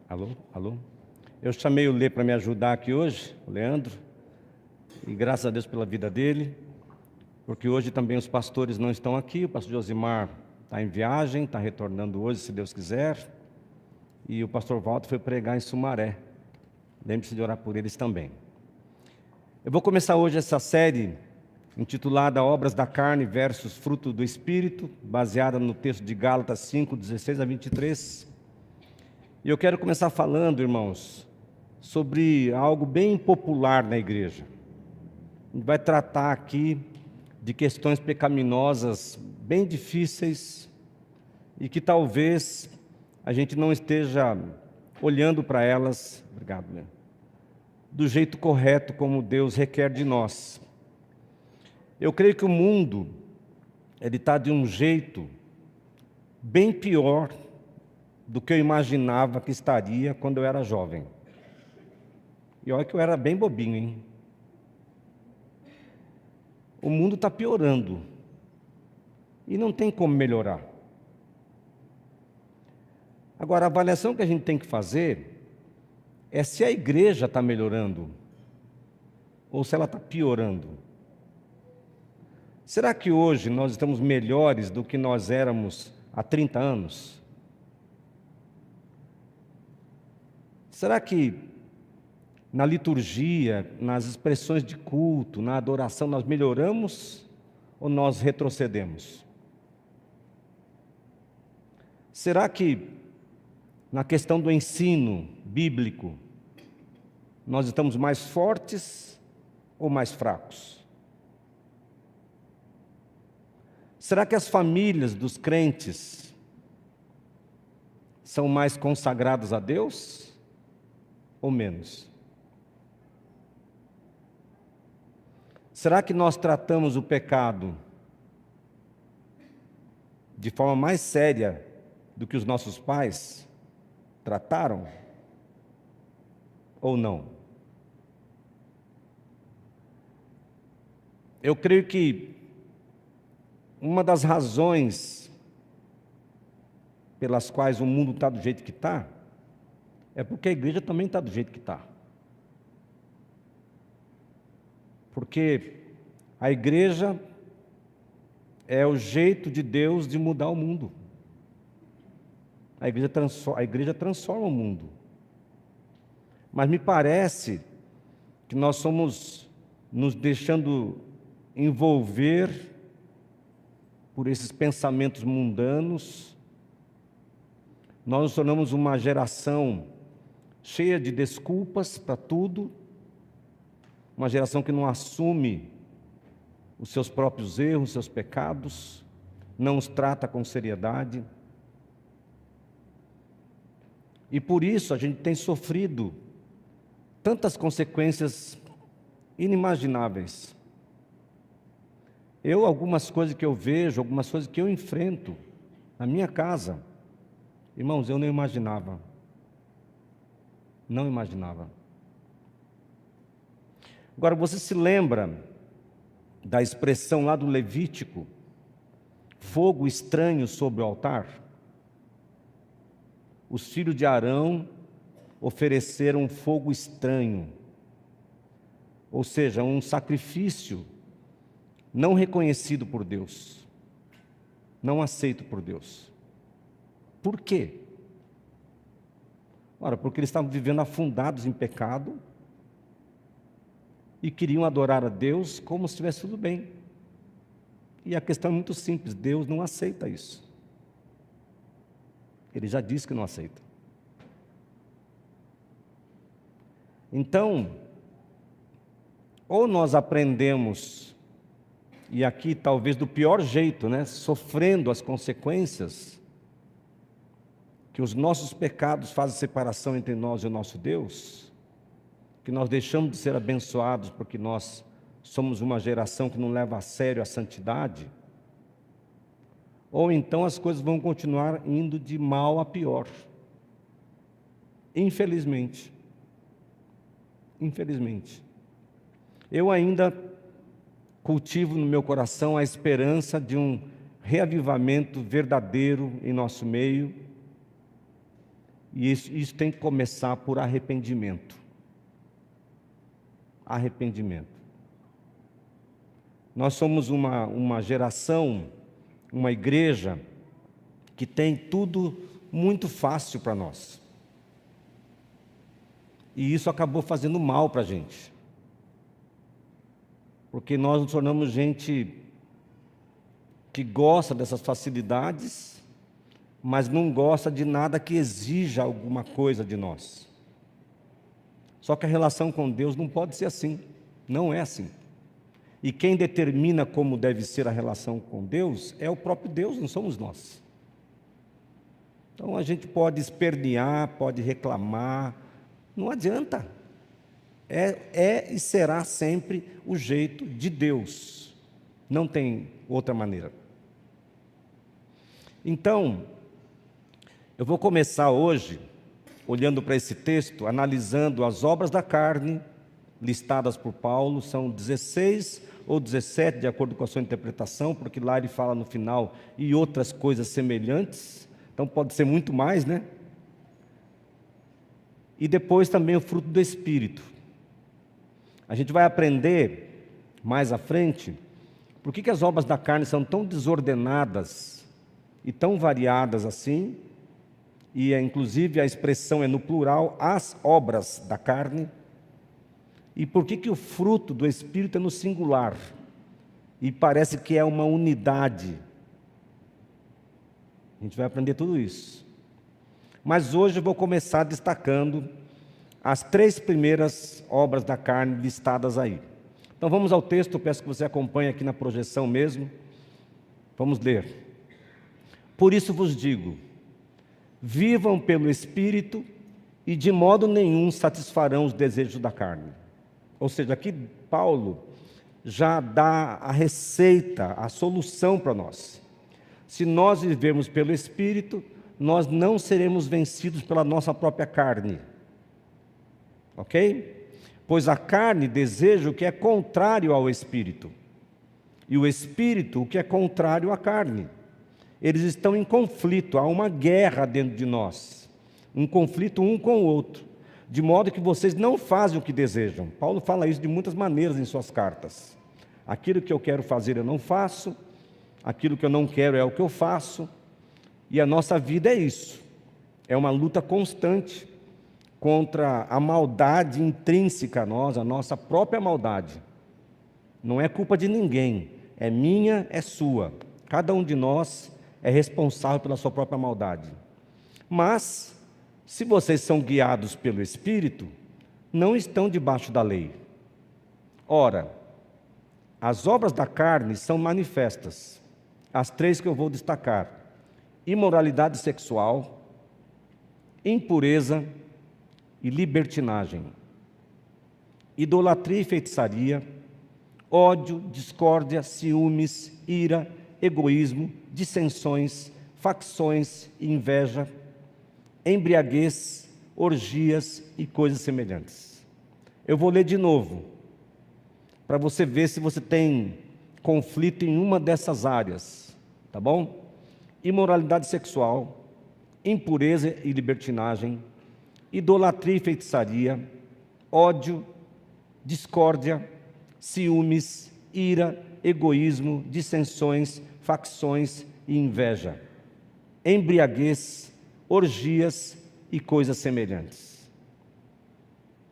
Alô? Alô? Eu chamei o Lê para me ajudar aqui hoje, o Leandro, e graças a Deus pela vida dele, porque hoje também os pastores não estão aqui, o pastor Josimar está em viagem, está retornando hoje, se Deus quiser, e o pastor Walter foi pregar em Sumaré. Lembre-se de orar por eles também. Eu vou começar hoje essa série intitulada Obras da Carne versus Fruto do Espírito, baseada no texto de Gálatas 5, 16 a 23. E eu quero começar falando, irmãos, sobre algo bem popular na igreja. A gente vai tratar aqui de questões pecaminosas bem difíceis e que talvez a gente não esteja olhando para elas, obrigado, né, do jeito correto como Deus requer de nós. Eu creio que o mundo ele está de um jeito bem pior do que eu imaginava que estaria quando eu era jovem. E olha que eu era bem bobinho, hein? O mundo está piorando. E não tem como melhorar. Agora, a avaliação que a gente tem que fazer é se a igreja está melhorando ou se ela está piorando. Será que hoje nós estamos melhores do que nós éramos há 30 anos? Será que na liturgia, nas expressões de culto, na adoração, nós melhoramos ou nós retrocedemos? Será que na questão do ensino bíblico, nós estamos mais fortes ou mais fracos? Será que as famílias dos crentes são mais consagradas a Deus ou menos? Será que nós tratamos o pecado de forma mais séria do que os nossos pais trataram? Ou não? Eu creio que uma das razões pelas quais o mundo está do jeito que está, é porque a igreja também está do jeito que está. Porque a igreja é o jeito de Deus de mudar o mundo. A igreja transforma o mundo. Mas me parece que nós somos nos deixando envolver por esses pensamentos mundanos. Nós nos tornamos uma geração cheia de desculpas para tudo, uma geração que não assume os seus próprios erros, os seus pecados, não os trata com seriedade. E por isso a gente tem sofrido tantas consequências inimagináveis. Algumas coisas que eu vejo, algumas coisas que eu enfrento na minha casa, irmãos, eu não imaginava. Não imaginava. Agora, você se lembra da expressão lá do Levítico, fogo estranho sobre o altar? Os filhos de Arão ofereceram um fogo estranho, ou seja, um sacrifício não reconhecido por Deus, não aceito por Deus. Por quê? Ora, porque eles estavam vivendo afundados em pecado e queriam adorar a Deus como se estivesse tudo bem. E a questão é muito simples, Deus não aceita isso. Ele já disse que não aceita. Então, ou nós aprendemos, e aqui talvez do pior jeito, né, sofrendo as consequências, que os nossos pecados fazem separação entre nós e o nosso Deus, que nós deixamos de ser abençoados porque nós somos uma geração que não leva a sério a santidade, ou então as coisas vão continuar indo de mal a pior. Infelizmente. Infelizmente. Eu ainda cultivo no meu coração a esperança de um reavivamento verdadeiro em nosso meio, E isso tem que começar por arrependimento. Arrependimento. Nós somos uma geração, uma igreja, que tem tudo muito fácil para nós. E isso acabou fazendo mal para a gente. Porque nós nos tornamos gente que gosta dessas facilidades, mas não gosta de nada que exija alguma coisa de nós. Só que a relação com Deus não pode ser assim, não é assim. E quem determina como deve ser a relação com Deus é o próprio Deus, não somos nós. Então a gente pode espernear, pode reclamar, não adianta. É e será sempre o jeito de Deus, não tem outra maneira. Então, eu vou começar hoje, olhando para esse texto, analisando as obras da carne, listadas por Paulo, são 16 ou 17, de acordo com a sua interpretação, porque lá ele fala no final, e outras coisas semelhantes, então pode ser muito mais, né? E depois também o fruto do Espírito. A gente vai aprender mais à frente por que as obras da carne são tão desordenadas e tão variadas assim, e inclusive a expressão é no plural, as obras da carne, e por que o fruto do Espírito é no singular, e parece que é uma unidade. A gente vai aprender tudo isso. Mas hoje eu vou começar destacando as 3 primeiras obras da carne listadas aí. Então vamos ao texto, peço que você acompanhe aqui na projeção mesmo. Vamos ler. Por isso vos digo, vivam pelo Espírito e de modo nenhum satisfarão os desejos da carne. Ou seja, aqui Paulo já dá a receita, a solução para nós. Se nós vivermos pelo Espírito, nós não seremos vencidos pela nossa própria carne. Ok? Pois a carne deseja o que é contrário ao Espírito, e o Espírito o que é contrário à carne. Eles estão em conflito, há uma guerra dentro de nós, um conflito um com o outro, de modo que vocês não fazem o que desejam. Paulo fala isso de muitas maneiras em suas cartas. Aquilo que eu quero fazer eu não faço, aquilo que eu não quero é o que eu faço, e a nossa vida é isso, é uma luta constante contra a maldade intrínseca a nós, a nossa própria maldade. Não é culpa de ninguém, é minha, é sua. Cada um de nós é responsável pela sua própria maldade. Mas, se vocês são guiados pelo Espírito, não estão debaixo da lei. Ora, as obras da carne são manifestas, as 3 que eu vou destacar: imoralidade sexual, impureza e libertinagem, idolatria e feitiçaria, ódio, discórdia, ciúmes, ira, egoísmo, dissensões, facções e inveja, embriaguez, orgias e coisas semelhantes. Eu vou ler de novo, para você ver se você tem conflito em uma dessas áreas, tá bom? Imoralidade sexual, impureza e libertinagem, idolatria e feitiçaria, ódio, discórdia, ciúmes, ira, egoísmo, dissensões, facções e inveja, embriaguez, orgias e coisas semelhantes.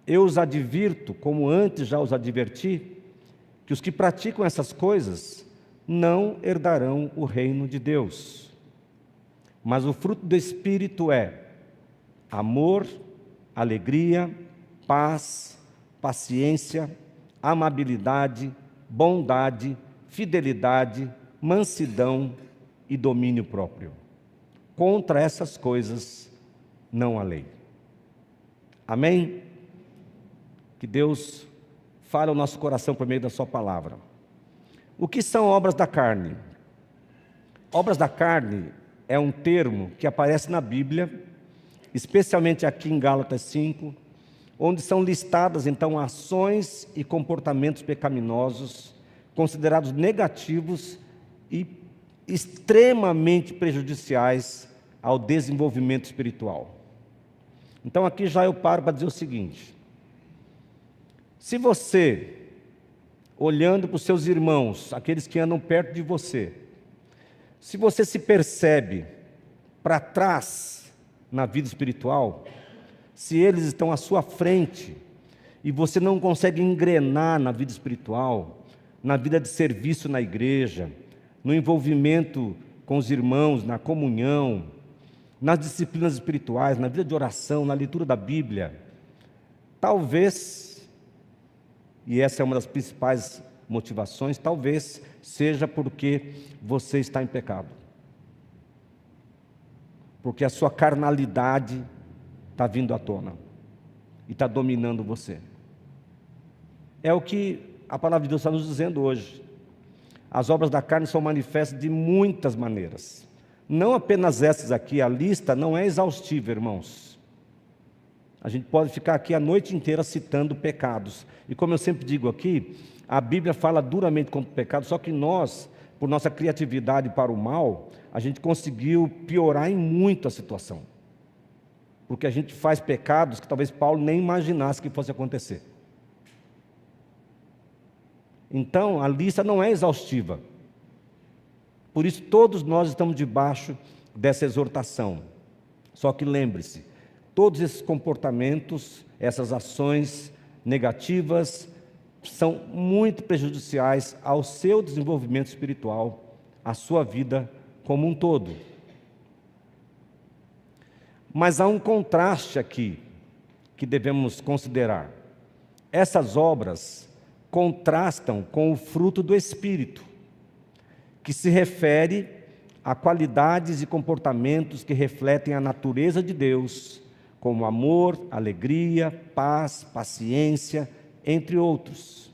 Eu os advirto, como antes já os adverti, que os que praticam essas coisas não herdarão o reino de Deus. Mas o fruto do Espírito é amor, alegria, paz, paciência, amabilidade, bondade, fidelidade, mansidão e domínio próprio. Contra essas coisas não há lei. Amém? Que Deus fale ao nosso coração por meio da sua palavra. O que são obras da carne? Obras da carne é um termo que aparece na Bíblia, especialmente aqui em Gálatas 5, onde são listadas então ações e comportamentos pecaminosos, considerados negativos e extremamente prejudiciais ao desenvolvimento espiritual. Então aqui já eu paro para dizer o seguinte: se você, olhando para os seus irmãos, aqueles que andam perto de você, se você se percebe para trás na vida espiritual, se eles estão à sua frente e você não consegue engrenar na vida espiritual, na vida de serviço na igreja, no envolvimento com os irmãos, na comunhão, nas disciplinas espirituais, na vida de oração, na leitura da Bíblia, talvez, e essa é uma das principais motivações, talvez seja porque você está em pecado. Porque a sua carnalidade está vindo à tona e está dominando você. É o que a palavra de Deus está nos dizendo hoje. As obras da carne são manifestas de muitas maneiras. Não apenas essas aqui, a lista não é exaustiva, irmãos. A gente pode ficar aqui a noite inteira citando pecados. E como eu sempre digo aqui, a Bíblia fala duramente contra o pecado, só que nós, por nossa criatividade para o mal, a gente conseguiu piorar em muito a situação. Porque a gente faz pecados que talvez Paulo nem imaginasse que fosse acontecer. Então, a lista não é exaustiva. Por isso, todos nós estamos debaixo dessa exortação. Só que lembre-se, todos esses comportamentos, essas ações negativas, são muito prejudiciais ao seu desenvolvimento espiritual, à sua vida como um todo. Mas há um contraste aqui que devemos considerar. Essas obras contrastam com o fruto do Espírito, que se refere a qualidades e comportamentos que refletem a natureza de Deus, como amor, alegria, paz, paciência, entre outros.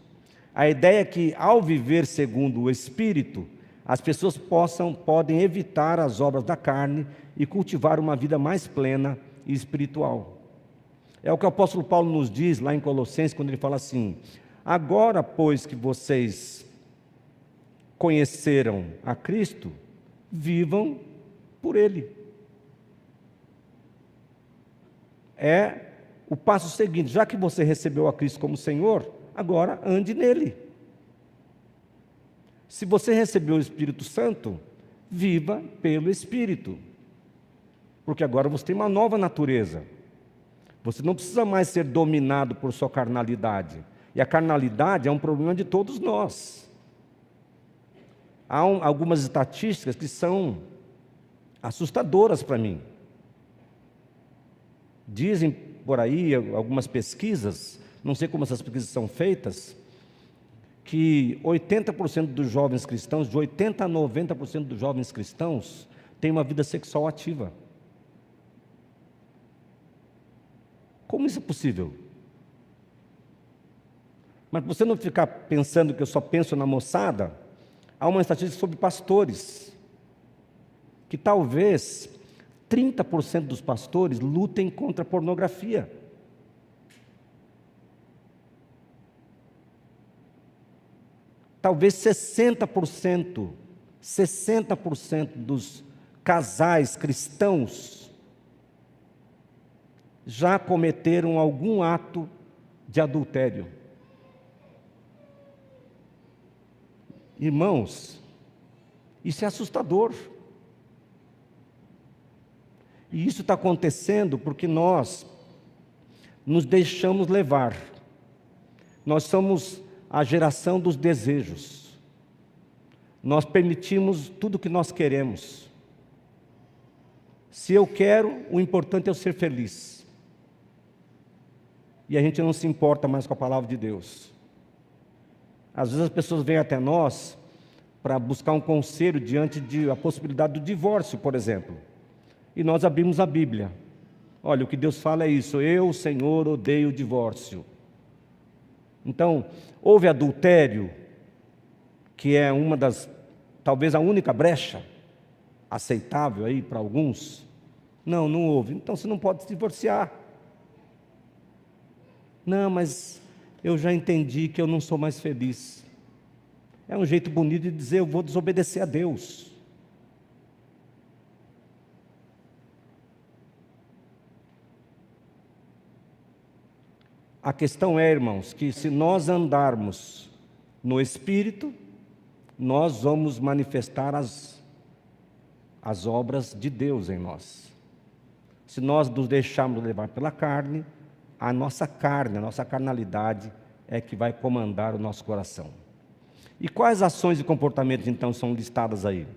A ideia é que, ao viver segundo o Espírito, as pessoas podem evitar as obras da carne e cultivar uma vida mais plena e espiritual. É o que o apóstolo Paulo nos diz lá em Colossenses, quando ele fala assim: agora, pois que vocês conheceram a Cristo, vivam por Ele. É o passo seguinte: já que você recebeu a Cristo como Senhor, agora ande nele. Se você recebeu o Espírito Santo, viva pelo Espírito, porque agora você tem uma nova natureza. Você não precisa mais ser dominado por sua carnalidade. E a carnalidade é um problema de todos nós. Há algumas estatísticas que são assustadoras para mim. Dizem por aí algumas pesquisas, não sei como essas pesquisas são feitas, que 80% dos jovens cristãos, de 80% a 90% dos jovens cristãos, têm uma vida sexual ativa. Como isso é possível? Mas para você não ficar pensando que eu só penso na moçada, há uma estatística sobre pastores, que talvez 30% dos pastores lutem contra a pornografia. Talvez 60% dos casais cristãos já cometeram algum ato de adultério. Irmãos, isso é assustador. E isso está acontecendo porque nós nos deixamos levar. Nós somos a geração dos desejos. Nós permitimos tudo o que nós queremos. Se eu quero, o importante é eu ser feliz. E a gente não se importa mais com a palavra de Deus. Às vezes as pessoas vêm até nós para buscar um conselho diante da possibilidade do divórcio, por exemplo. E nós abrimos a Bíblia. Olha, o que Deus fala é isso: eu, Senhor, odeio o divórcio. Então, houve adultério, que é uma das, talvez a única brecha aceitável aí para alguns? Não, não houve. Então você não pode se divorciar. Não, mas eu já entendi que eu não sou mais feliz. É um jeito bonito de dizer: eu vou desobedecer a Deus. A questão é, irmãos, que se nós andarmos no Espírito, nós vamos manifestar as obras de Deus em nós. Se nós nos deixarmos levar pela carne, a nossa carnalidade é que vai comandar o nosso coração. E quais ações e comportamentos então são listadas aí?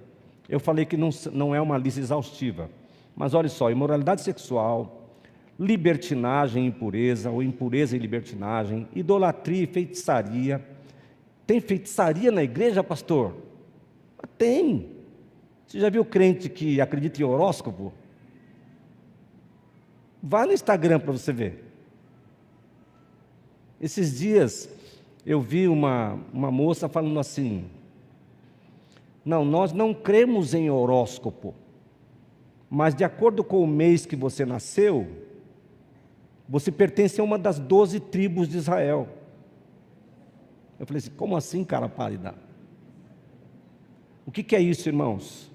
Eu falei que não é uma lista exaustiva, mas olha só: imoralidade sexual, libertinagem e impureza, ou impureza e libertinagem, idolatria e feitiçaria. Tem feitiçaria na igreja, pastor? Tem. Você já viu crente que acredita em horóscopo? Vai no Instagram para você ver. Esses dias eu vi uma moça falando assim: não, nós não cremos em horóscopo, mas de acordo com o mês que você nasceu, você pertence a uma das 12 tribos de Israel. Eu falei assim: como assim, cara pálida? O que é isso, irmãos?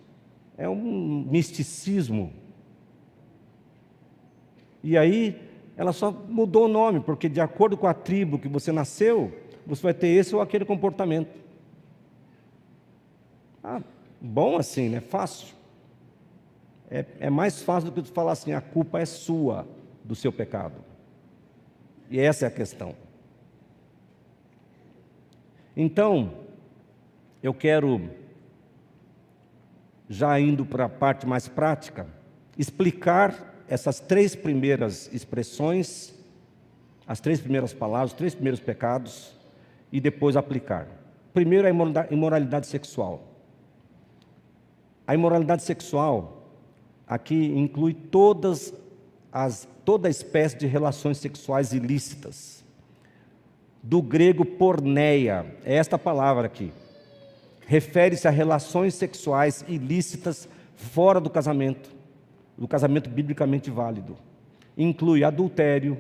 É um misticismo. E aí ela só mudou o nome, porque de acordo com a tribo que você nasceu, você vai ter esse ou aquele comportamento. Bom assim, né? Fácil. É mais fácil do que tu falar assim: a culpa é sua do seu pecado. E essa é a questão. Então, eu quero, já indo para a parte mais prática, explicar essas 3 primeiras expressões, as 3 primeiras palavras, os 3 primeiros pecados, e depois aplicar. Primeiro, a imoralidade sexual. A imoralidade sexual aqui inclui toda a espécie de relações sexuais ilícitas. Do grego porneia, é esta palavra aqui. Refere-se a relações sexuais ilícitas fora do casamento biblicamente válido. Inclui adultério,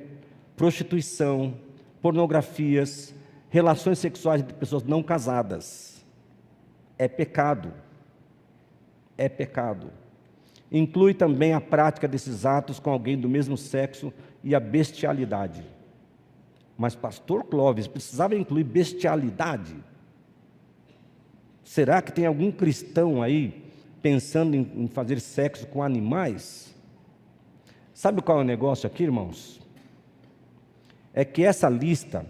prostituição, pornografias, relações sexuais de pessoas não casadas. É pecado. É pecado. Inclui também a prática desses atos com alguém do mesmo sexo e a bestialidade. Mas, pastor Clóvis, precisava incluir bestialidade? Será que tem algum cristão aí pensando em fazer sexo com animais? Sabe qual é o negócio aqui, irmãos? É que essa lista,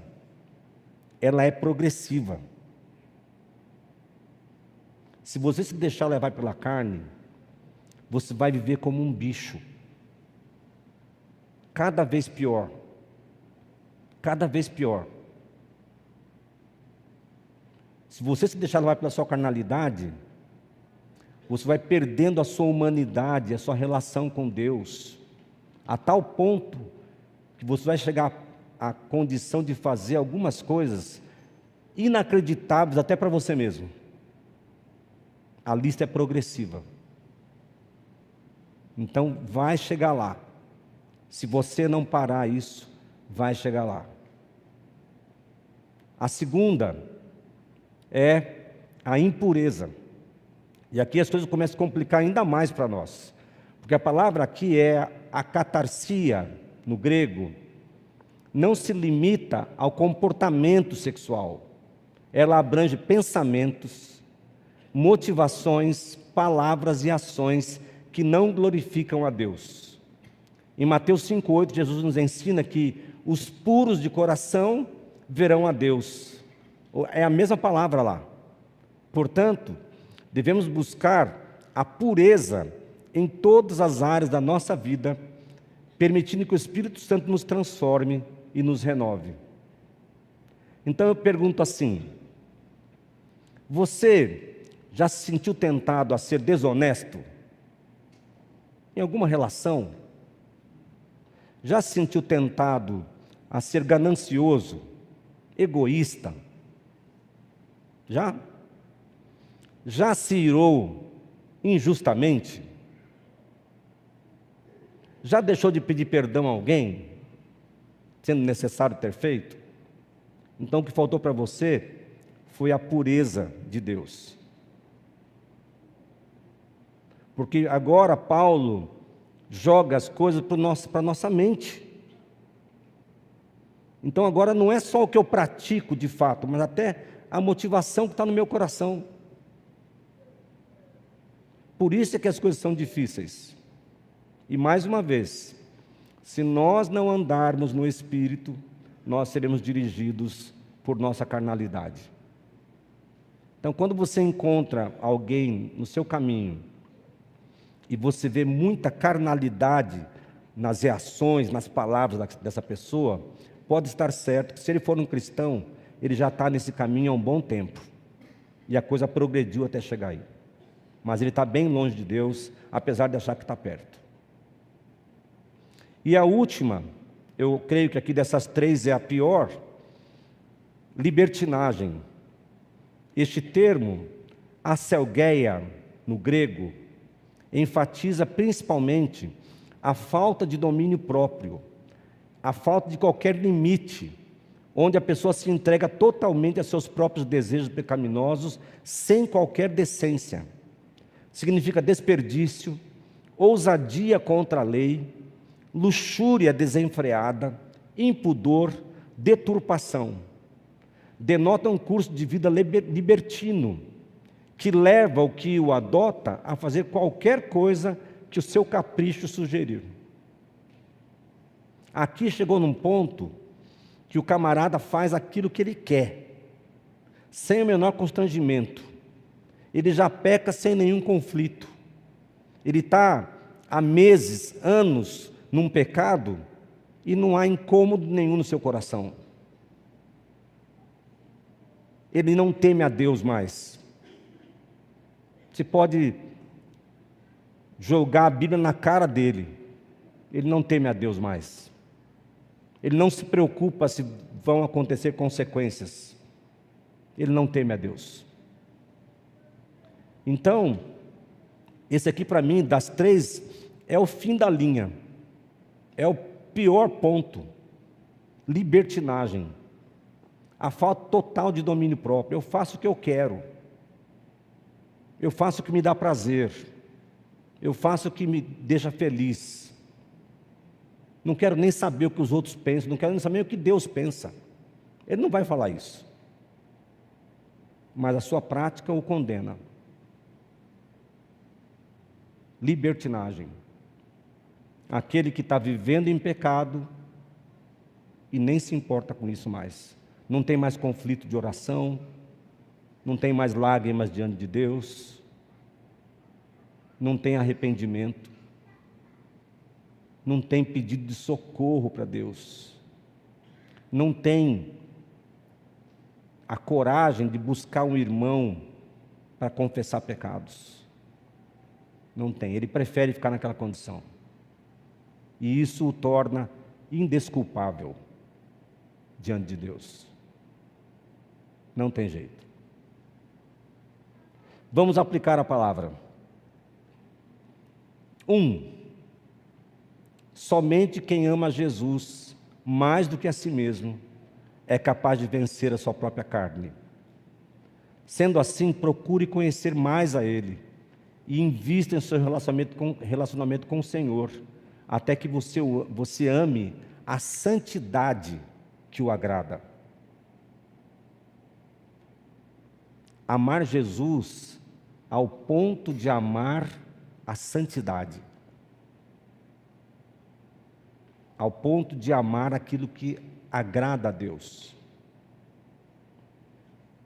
ela é progressiva. Se você se deixar levar pela carne, você vai viver como um bicho. Cada vez pior. Cada vez pior. Se você se deixar levar pela sua carnalidade, você vai perdendo a sua humanidade, a sua relação com Deus, a tal ponto que você vai chegar à condição de fazer algumas coisas inacreditáveis até para você mesmo. A lista é progressiva. Então vai chegar lá. Se você não parar isso, vai chegar lá. A segunda é a impureza. E aqui as coisas começam a complicar ainda mais para nós. Porque a palavra aqui é a catarsia, no grego. Não se limita ao comportamento sexual. Ela abrange pensamentos, motivações, palavras e ações que não glorificam a Deus. Em Mateus 5,8, Jesus nos ensina que os puros de coração verão a Deus. É a mesma palavra lá. Portanto, devemos buscar a pureza em todas as áreas da nossa vida, permitindo que o Espírito Santo nos transforme e nos renove. Então eu pergunto assim: você já se sentiu tentado a ser desonesto? Em alguma relação? Já se sentiu tentado a ser ganancioso, egoísta? Já? Já se irou injustamente? Já deixou de pedir perdão a alguém, sendo necessário ter feito? Então o que faltou para você foi a pureza de Deus. Porque agora Paulo joga as coisas para a nossa mente. Então agora não é só o que eu pratico de fato, mas até a motivação que está no meu coração. Por isso é que as coisas são difíceis. E mais uma vez, se nós não andarmos no Espírito, nós seremos dirigidos por nossa carnalidade. Então, quando você encontra alguém no seu caminho e você vê muita carnalidade nas reações, nas palavras dessa pessoa, pode estar certo que se ele for um cristão, ele já está nesse caminho há um bom tempo. E a coisa progrediu até chegar aí. Mas ele está bem longe de Deus, apesar de achar que está perto. E a última, eu creio que aqui dessas três é a pior, libertinagem. Este termo, aselgeia, no grego, enfatiza principalmente a falta de domínio próprio, a falta de qualquer limite, onde a pessoa se entrega totalmente a seus próprios desejos pecaminosos, sem qualquer decência. Significa desperdício, ousadia contra a lei, luxúria desenfreada, impudor, deturpação. Denota um curso de vida libertino, que leva o que o adota a fazer qualquer coisa que o seu capricho sugerir. Aqui chegou num ponto que o camarada faz aquilo que ele quer, sem o menor constrangimento. Ele já peca sem nenhum conflito. Ele está há meses, anos, num pecado e não há incômodo nenhum no seu coração. Ele não teme a Deus mais. Você pode jogar a Bíblia na cara dele. Ele não teme a Deus mais. Ele não se preocupa se vão acontecer consequências. Ele não teme a Deus. Então, esse aqui para mim, das três, é o fim da linha. É o pior ponto. Libertinagem. A falta total de domínio próprio. Eu faço o que eu quero. Eu faço o que me dá prazer. Eu faço o que me deixa feliz. Não quero nem saber o que os outros pensam. Não quero nem saber o que Deus pensa. Ele não vai falar isso. Mas a sua prática o condena. Libertinagem. Aquele que está vivendo em pecado e nem se importa com isso mais. Não tem mais conflito de oração, não tem mais lágrimas diante de Deus, não tem arrependimento, não tem pedido de socorro para Deus, não tem a coragem de buscar um irmão para confessar pecados. Não tem, ele prefere ficar naquela condição. E isso o torna indesculpável diante de Deus. Não tem jeito. Vamos aplicar a palavra. 1. Somente quem ama Jesus mais do que a si mesmo é capaz de vencer a sua própria carne. Sendo assim, procure conhecer mais a Ele e invista em seu relacionamento com o Senhor, até que você ame a santidade que o agrada. Amar Jesus ao ponto de amar a santidade. Ao ponto de amar aquilo que agrada a Deus.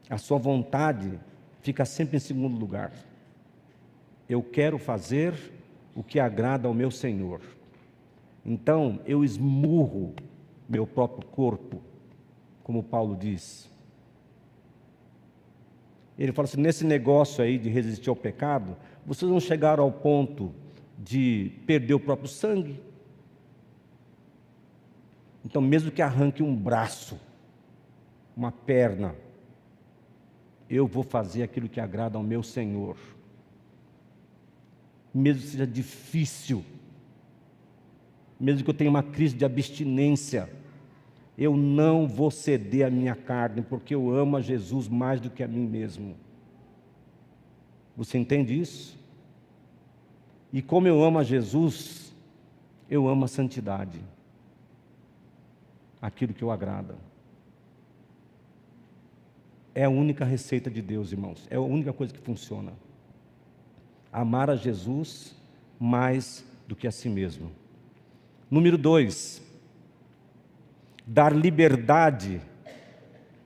A sua vontade fica sempre em segundo lugar. Eu quero fazer o que agrada ao meu Senhor. Então, eu esmurro meu próprio corpo, como Paulo diz. Ele fala assim, nesse negócio aí de resistir ao pecado, vocês vão chegar ao ponto de perder o próprio sangue. Então, mesmo que arranque um braço, uma perna, eu vou fazer aquilo que agrada ao meu Senhor. Mesmo que seja difícil, mesmo que eu tenha uma crise de abstinência, eu não vou ceder a minha carne, porque eu amo a Jesus mais do que a mim mesmo. Você entende isso? E como eu amo a Jesus, eu amo a santidade. aquilo que o agrada. É a única receita de Deus, irmãos. É a única coisa que funciona. Amar a Jesus mais do que a si mesmo. Número 2, dar liberdade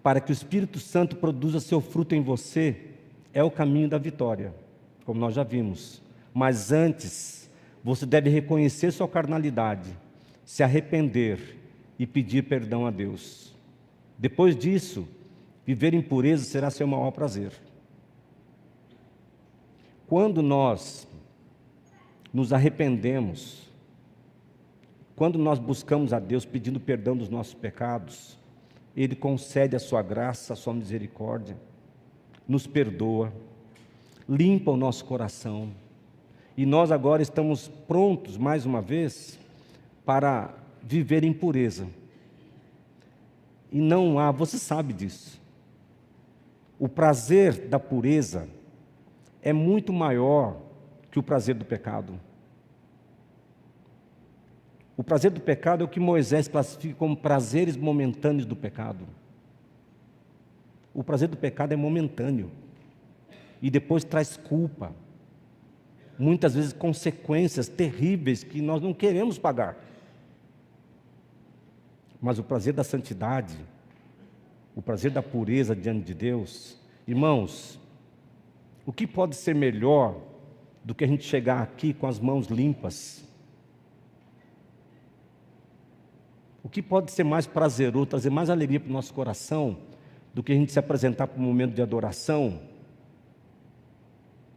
para que o Espírito Santo produza seu fruto em você é o caminho da vitória, como nós já vimos. Mas antes, você deve reconhecer sua carnalidade, se arrepender e pedir perdão a Deus. Depois disso, viver em pureza será seu maior prazer. Quando nós nos arrependemos, quando nós buscamos a Deus pedindo perdão dos nossos pecados, Ele concede a sua graça, a sua misericórdia, nos perdoa, limpa o nosso coração, e nós agora estamos prontos, mais uma vez, para viver em pureza. E não há, você sabe disso, o prazer da pureza é muito maior que o prazer do pecado. O prazer do pecado é o que Moisés classifica como prazeres momentâneos do pecado. O prazer do pecado é momentâneo e depois traz culpa, muitas vezes consequências terríveis que nós não queremos pagar. Mas o prazer da santidade, o prazer da pureza diante de Deus, irmãos, o que pode ser melhor do que a gente chegar aqui com as mãos limpas? O que pode ser mais prazeroso, trazer mais alegria para o nosso coração, do que a gente se apresentar para um momento de adoração,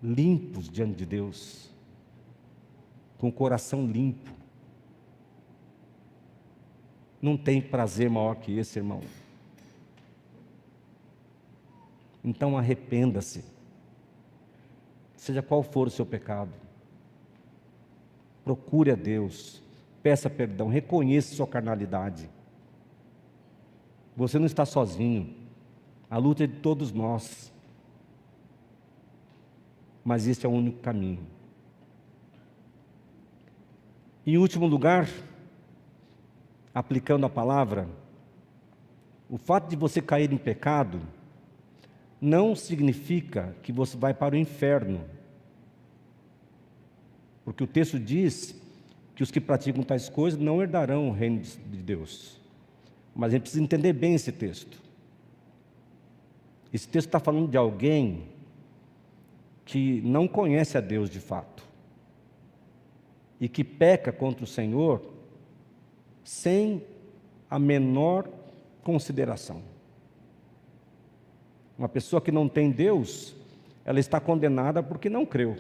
limpos diante de Deus, com o coração limpo? Não tem prazer maior que esse, irmão. Então arrependa-se, seja qual for o seu pecado, procure a Deus, peça perdão, reconheça sua carnalidade. Você não está sozinho, a luta é de todos nós, mas este é o único caminho. Em último lugar, aplicando a palavra, o fato de você cair em pecado não significa que você vai para o inferno, porque o texto diz que os que praticam tais coisas não herdarão o reino de Deus. Mas a gente precisa entender bem esse texto. Esse texto está falando de alguém que não conhece a Deus de fato e que peca contra o Senhor sem a menor consideração. Uma pessoa que não tem Deus, ela está condenada porque não creu.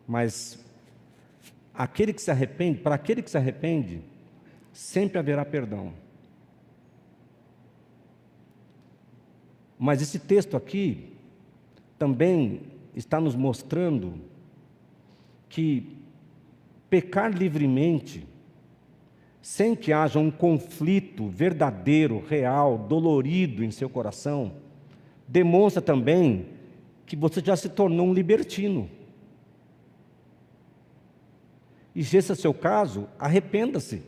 Mas aquele que se arrepende, para aquele que se arrepende, sempre haverá perdão. Mas esse texto aqui também está nos mostrando que pecar livremente, sem que haja um conflito verdadeiro, real, dolorido em seu coração, demonstra também que você já se tornou um libertino. E se esse é o seu caso, arrependa-se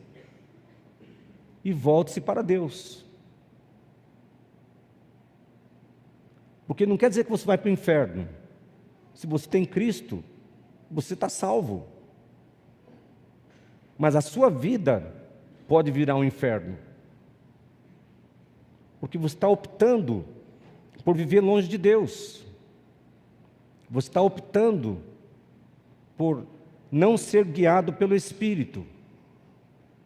e volte-se para Deus. Porque não quer dizer que você vai para o inferno. Se você tem Cristo, você está salvo. Mas a sua vida pode virar um inferno, porque você está optando por viver longe de Deus. Você está optando por não ser guiado pelo Espírito,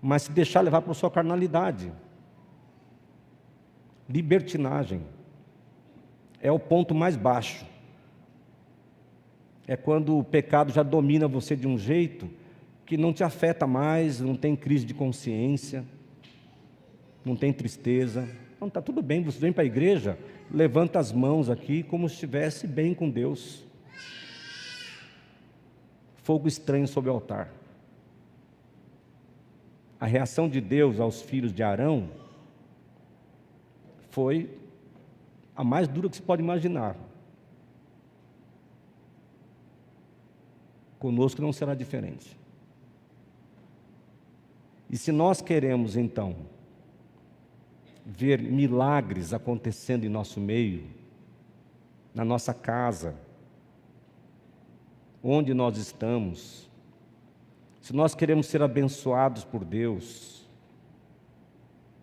mas se deixar levar por sua carnalidade. Libertinagem é o ponto mais baixo. É quando o pecado já domina você de um jeito que não te afeta mais, não tem crise de consciência, não tem tristeza. Não, está tudo bem, você vem para a igreja, levanta as mãos aqui como se estivesse bem com Deus. Fogo estranho sobre o altar. A reação de Deus aos filhos de Arão foi a mais dura que se pode imaginar. Conosco não será diferente. E se nós queremos, então, ver milagres acontecendo em nosso meio, na nossa casa, onde nós estamos, se nós queremos ser abençoados por Deus,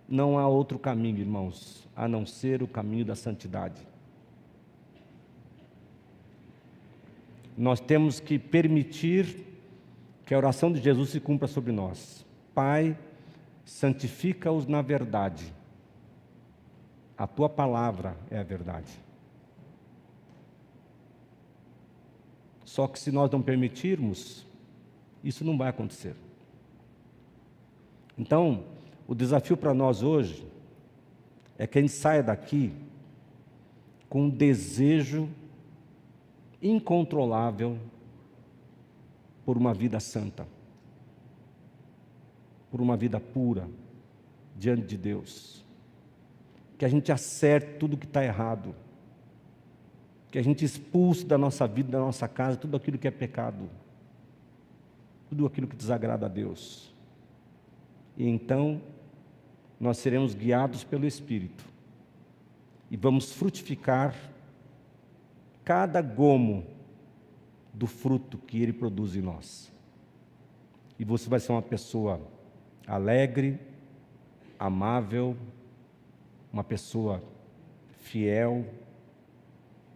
não há outro caminho, irmãos, a não ser o caminho da santidade. Nós temos que permitir que a oração de Jesus se cumpra sobre nós. Pai, santifica-os na verdade. A tua palavra é a verdade. Só que se nós não permitirmos, isso não vai acontecer. Então, o desafio para nós hoje é que a gente saia daqui com um desejo incontrolável por uma vida santa, por uma vida pura diante de Deus. Que a gente acerte tudo que está errado, que a gente expulse da nossa vida, da nossa casa, tudo aquilo que é pecado, tudo aquilo que desagrada a Deus. E então, nós seremos guiados pelo Espírito e vamos frutificar cada gomo do fruto que Ele produz em nós. E você vai ser uma pessoa alegre, amável, uma pessoa fiel,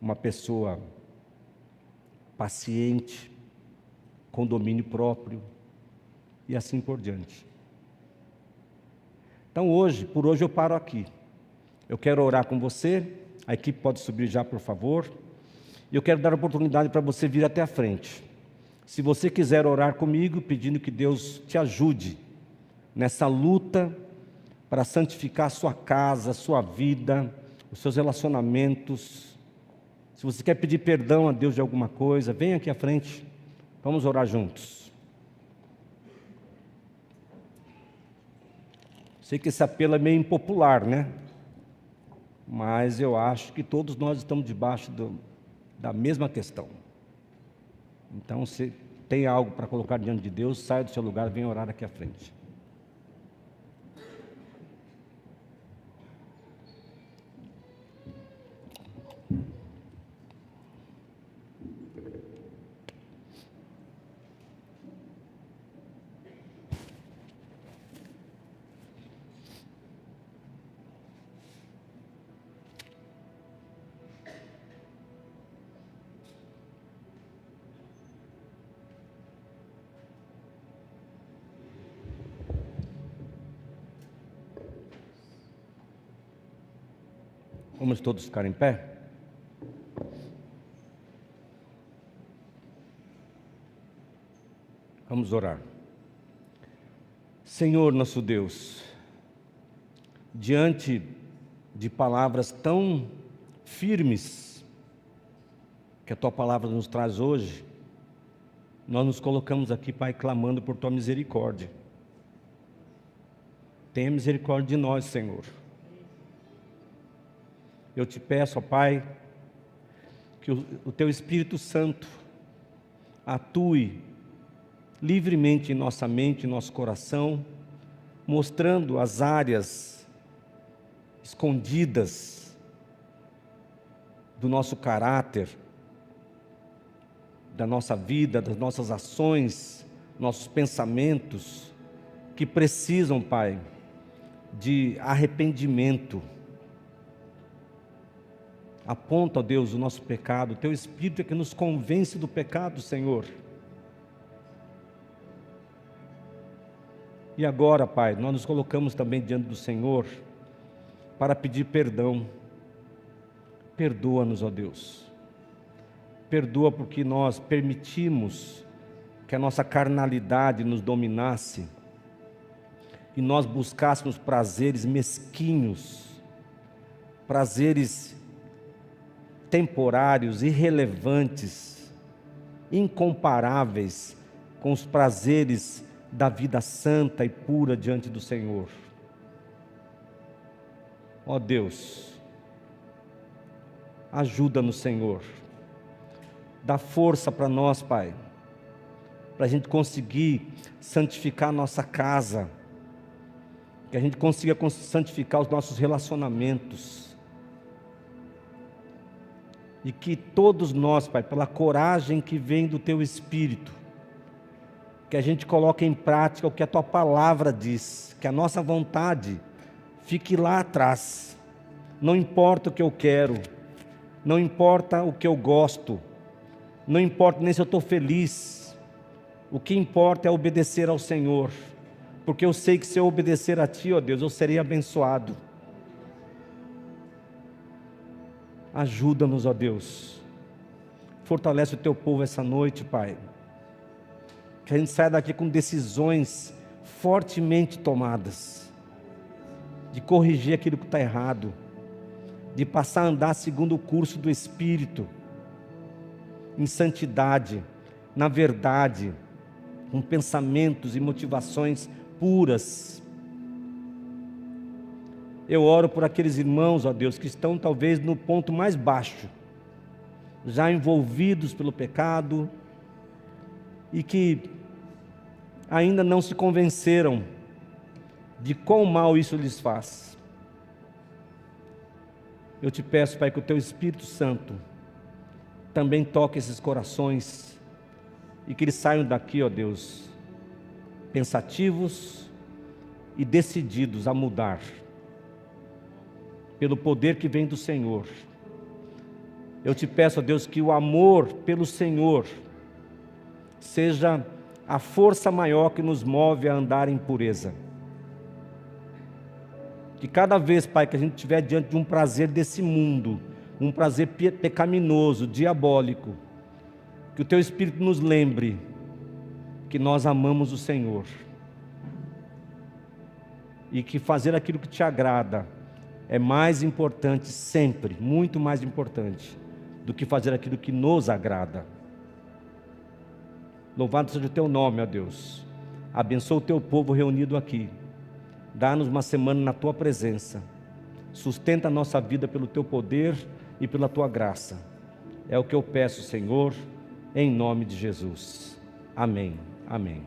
uma pessoa paciente, com domínio próprio, e assim por diante. Então por hoje eu paro aqui. Eu quero orar com você, a equipe pode subir já, por favor. E eu quero dar a oportunidade para você vir até a frente. Se você quiser orar comigo, pedindo que Deus te ajude nessa luta para santificar a sua casa, a sua vida, os seus relacionamentos. Se você quer pedir perdão a Deus de alguma coisa, vem aqui à frente, vamos orar juntos. Sei que esse apelo é meio impopular, né? Mas eu acho que todos nós estamos debaixo da mesma questão. Então, se tem algo para colocar diante de Deus, saia do seu lugar e venha orar aqui à frente. Vamos todos ficar em pé? Vamos orar. Senhor nosso Deus, diante de palavras tão firmes que a Tua palavra nos traz hoje, nós nos colocamos aqui, Pai, clamando por Tua misericórdia. Tenha misericórdia de nós, Senhor. Eu te peço, ó Pai, que o Teu Espírito Santo atue livremente em nossa mente, em nosso coração, mostrando as áreas escondidas do nosso caráter, da nossa vida, das nossas ações, nossos pensamentos, que precisam, Pai, de arrependimento. Aponta, ó Deus, o nosso pecado. O Teu Espírito é que nos convence do pecado, Senhor. E agora, Pai, nós nos colocamos também diante do Senhor para pedir perdão. Perdoa-nos, ó Deus. Perdoa porque nós permitimos que a nossa carnalidade nos dominasse e nós buscássemos prazeres mesquinhos, prazeres temporários, irrelevantes, incomparáveis com os prazeres da vida santa e pura diante do Senhor. Ó Deus, ajuda-nos, Senhor, dá força para nós, Pai, para a gente conseguir santificar a nossa casa, que a gente consiga santificar os nossos relacionamentos, e que todos nós, Pai, pela coragem que vem do Teu Espírito, que a gente coloque em prática o que a Tua Palavra diz, que a nossa vontade fique lá atrás. Não importa o que eu quero, não importa o que eu gosto, não importa nem se eu estou feliz, o que importa é obedecer ao Senhor, porque eu sei que se eu obedecer a Ti, ó Deus, eu serei abençoado. Ajuda-nos, ó Deus, fortalece o Teu povo essa noite, Pai, que a gente saia daqui com decisões fortemente tomadas, de corrigir aquilo que está errado, de passar a andar segundo o curso do Espírito, em santidade, na verdade, com pensamentos e motivações puras. Eu oro por aqueles irmãos, ó Deus, que estão talvez no ponto mais baixo, já envolvidos pelo pecado, e que ainda não se convenceram de quão mal isso lhes faz. Eu te peço, Pai, que o Teu Espírito Santo também toque esses corações, e que eles saiam daqui, ó Deus, pensativos e decididos a mudar, pelo poder que vem do Senhor. Eu te peço, ó Deus, que o amor pelo Senhor seja a força maior que nos move a andar em pureza. Que cada vez, Pai, que a gente estiver diante de um prazer desse mundo, um prazer pecaminoso, diabólico, que o Teu Espírito nos lembre que nós amamos o Senhor, e que fazer aquilo que Te agrada é mais importante sempre, muito mais importante, do que fazer aquilo que nos agrada. Louvado seja o Teu nome, ó Deus. Abençoa o Teu povo reunido aqui. Dá-nos uma semana na Tua presença. Sustenta a nossa vida pelo Teu poder e pela Tua graça. É o que eu peço, Senhor, em nome de Jesus. Amém. Amém.